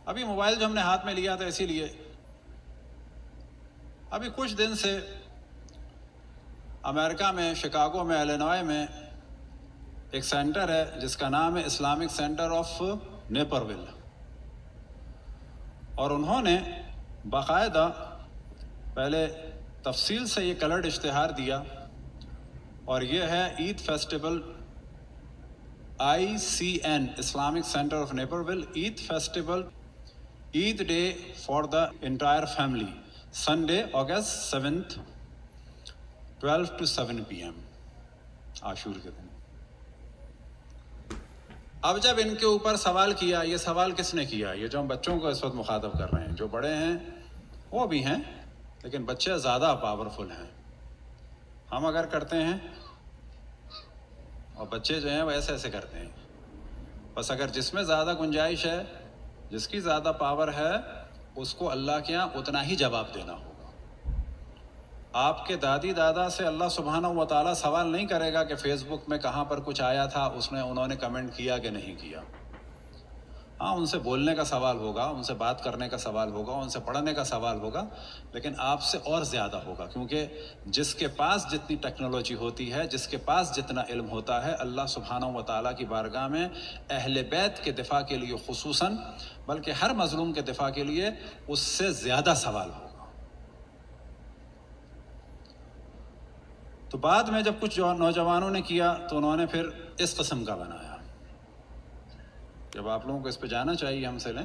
ابھی موبائل جو ہم نے ہاتھ میں لیا تھا اسی لیے، ابھی کچھ دن سے امریکہ میں شکاگو میں الینوائے میں ایک سینٹر ہے جس کا نام ہے اسلامک سینٹر آف نیپرول، اور انہوں نے باقاعدہ پہلے تفصیل سے یہ کلرڈ اشتہار دیا، اور یہ ہے Eid festival ICN Islamic center of Naperville Eid festival Eid day for the entire family Sunday August 7th 12 to 7 PM عاشور کے دن۔ اب جب ان کے اوپر سوال کیا، یہ سوال کس نے کیا؟ یہ جو ہم بچوں کو اس وقت مخاطب کر رہے ہیں، جو بڑے ہیں وہ بھی ہیں لیکن بچے زیادہ پاورفل ہیں۔ ہم اگر کرتے ہیں اور بچے جو ہیں وہ ایسے ایسے کرتے ہیں، بس اگر جس میں زیادہ گنجائش ہے، جس کی زیادہ پاور ہے، اس کو اللہ کے یہاں اتنا ہی جواب دینا ہوگا۔ آپ کے دادی دادا سے اللہ سبحانہ و تعالیٰ سوال نہیں کرے گا کہ فیس بک میں کہاں پر کچھ آیا تھا، انہوں نے کمنٹ کیا کہ نہیں کیا۔ ہاں، ان سے بولنے کا سوال ہوگا، ان سے بات کرنے کا سوال ہوگا، ان سے پڑھنے کا سوال ہوگا، لیکن آپ سے اور زیادہ ہوگا، کیونکہ جس کے پاس جتنی ٹیکنالوجی ہوتی ہے، جس کے پاس جتنا علم ہوتا ہے، اللہ سبحانہ و تعالیٰ کی بارگاہ میں اہل بیت کے دفاع کے لیے خصوصاً، بلکہ ہر مظلوم کے دفاع کے لیے اس سے زیادہ سوال ہوگا۔ تو بعد میں جب کچھ نوجوانوں نے کیا تو انہوں نے پھر اس قسم کا بنایا۔ جب آپ لوگوں کو اس پہ جانا چاہیے، ہم سے لیں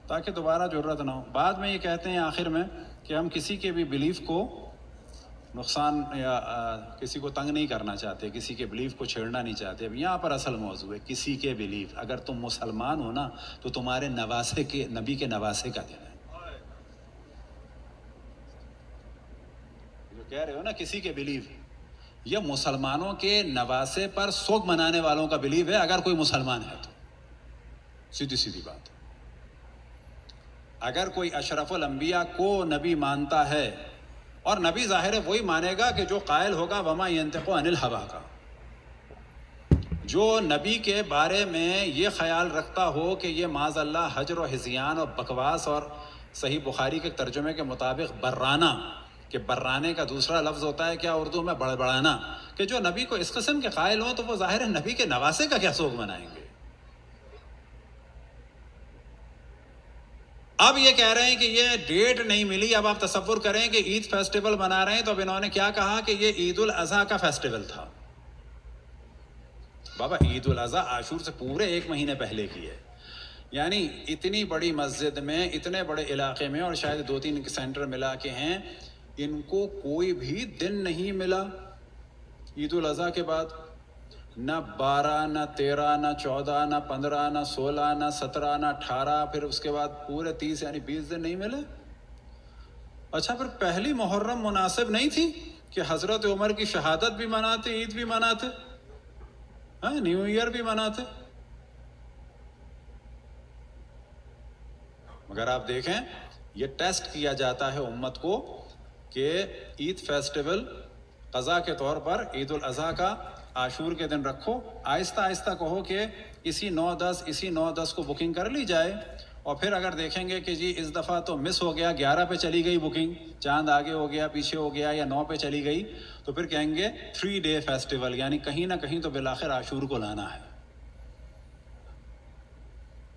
تاکہ دوبارہ ضرورت نہ ہو۔ بعد میں یہ کہتے ہیں آخر میں کہ ہم کسی کے بھی بلیف کو نقصان یا کسی کو تنگ نہیں کرنا چاہتے، کسی کے بلیف کو چھیڑنا نہیں چاہتے۔ اب یہاں پر اصل موضوع ہے کسی کے بلیف۔ اگر تم مسلمان ہو نا تو تمہارے نواسے کے نبی کے نواسے کا دن ہے۔ جو کہہ رہے ہو نا کسی کے بلیف، یہ مسلمانوں کے نواسے پر سوگ منانے والوں کا بلیف ہے، اگر کوئی مسلمان ہے تو۔ سیدھی سیدھی بات۔ اگر کوئی اشرف الانبیاء کو نبی مانتا ہے، اور نبی ظاہر ہے وہی مانے گا کہ جو قائل ہوگا وما ینطق عن الہوا کا، جو نبی کے بارے میں یہ خیال رکھتا ہو کہ یہ معاذ اللہ ہجر و ہذیان اور بکواس، اور صحیح بخاری کے ترجمے کے مطابق برانہ، کہ برانے کا دوسرا لفظ ہوتا ہے کیا اردو میں؟ بڑبڑانا، کہ جو نبی کو اس قسم کے قائل ہوں تو وہ ظاہر ہے نبی کے نواسے کا کیا سوگ منائیں گے۔ اب یہ کہہ رہے ہیں کہ یہ ڈیٹ نہیں ملی۔ اب آپ تصور کریں کہ عید فیسٹیول منا رہے ہیں، تو اب انہوں نے کیا کہا کہ یہ عید الاضحیٰ کا فیسٹیول تھا۔ بابا عید الاضحیٰ عاشور سے پورے 1 مہینے پہلے کی ہے، یعنی اتنی بڑی مسجد میں، اتنے بڑے علاقے میں، اور شاید 2-3 سینٹر ملا کے ہیں، ان کو کوئی بھی دن نہیں ملا عید الاضحیٰ کے بعد، نہ 12 نہ 13 نہ 14 نہ 15 نہ 16 نہ 17 نہ 18، پھر اس کے بعد پورے 30 یعنی 20 دن نہیں ملے۔ اچھا، پھر پہلی محرم مناسب نہیں تھی کہ حضرت عمر کی شہادت بھی مناتے، عید بھی مناتے، نیو ایئر بھی مناتے؟ مگر آپ دیکھیں یہ ٹیسٹ کیا جاتا ہے امت کو کہ عید فیسٹیول قضا کے طور پر عید الاضحیٰ کا عاشور کے دن رکھو، آہستہ آہستہ کہو کہ اسی 9-10 کو بکنگ کر لی جائے، اور پھر اگر دیکھیں گے کہ جی اس دفعہ تو مس ہو گیا، 11 پہ چلی گئی بکنگ، چاند آگے ہو گیا پیچھے ہو گیا، یا 9 پہ چلی گئی، تو پھر کہیں گے 3 ڈے فیسٹیول، یعنی کہیں نہ کہیں تو بالآخر عاشور کو لانا ہے۔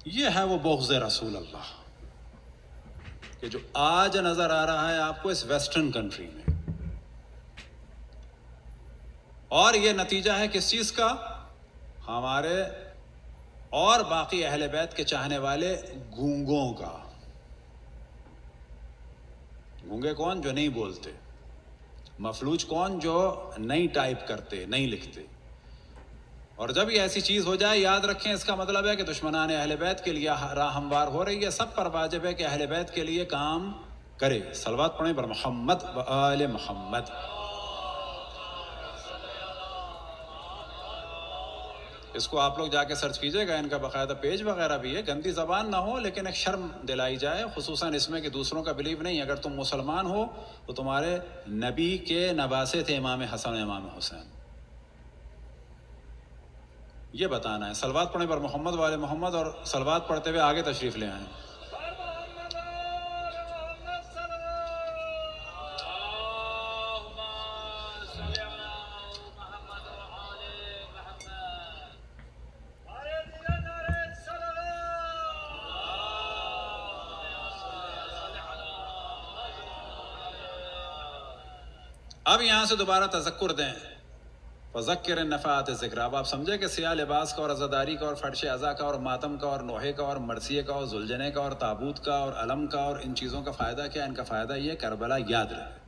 یہ ہے وہ بغض رسول اللہ کہ جو آج نظر آ رہا ہے آپ کو اس ویسٹرن کنٹری میں، اور یہ نتیجہ ہے کس چیز کا؟ ہمارے اور باقی اہل بیت کے چاہنے والے گونگوں کا۔ گونگے کون؟ جو نہیں بولتے۔ مفلوج کون؟ جو نہیں ٹائپ کرتے، نہیں لکھتے۔ اور جب یہ ایسی چیز ہو جائے، یاد رکھیں اس کا مطلب ہے کہ دشمنان اہل بیت کے لیے راہ ہموار ہو رہی ہے۔ سب پر واجب ہے کہ اہل بیت کے لیے کام کرے۔ صلوات پڑھیں بر محمد و آل محمد۔ اس کو آپ لوگ جا کے سرچ کیجئے گا، ان کا باقاعدہ پیج وغیرہ بھی ہے۔ گندی زبان نہ ہو لیکن ایک شرم دلائی جائے، خصوصاً اس میں کہ دوسروں کا بلیو نہیں۔ اگر تم مسلمان ہو تو تمہارے نبی کے نواسے تھے امام حسن و امام حسین، یہ بتانا ہے۔ صلوات پڑھیں بر محمد و آل محمد، اور صلوات پڑھتے ہوئے آگے تشریف لے آئیں۔ اب یہاں سے دوبارہ تذکر دیں، فذکر نفعات ذکر. اب آپ سمجھے کہ سیاہ لباس کا اور عزاداری کا اور فرش عزا کا اور ماتم کا اور نوحے کا اور مرثیے کا اور ذوالجنے کا اور تابوت کا اور علم کا اور ان چیزوں کا فائدہ کیا؟ ان کا فائدہ یہ کربلا یاد رہے.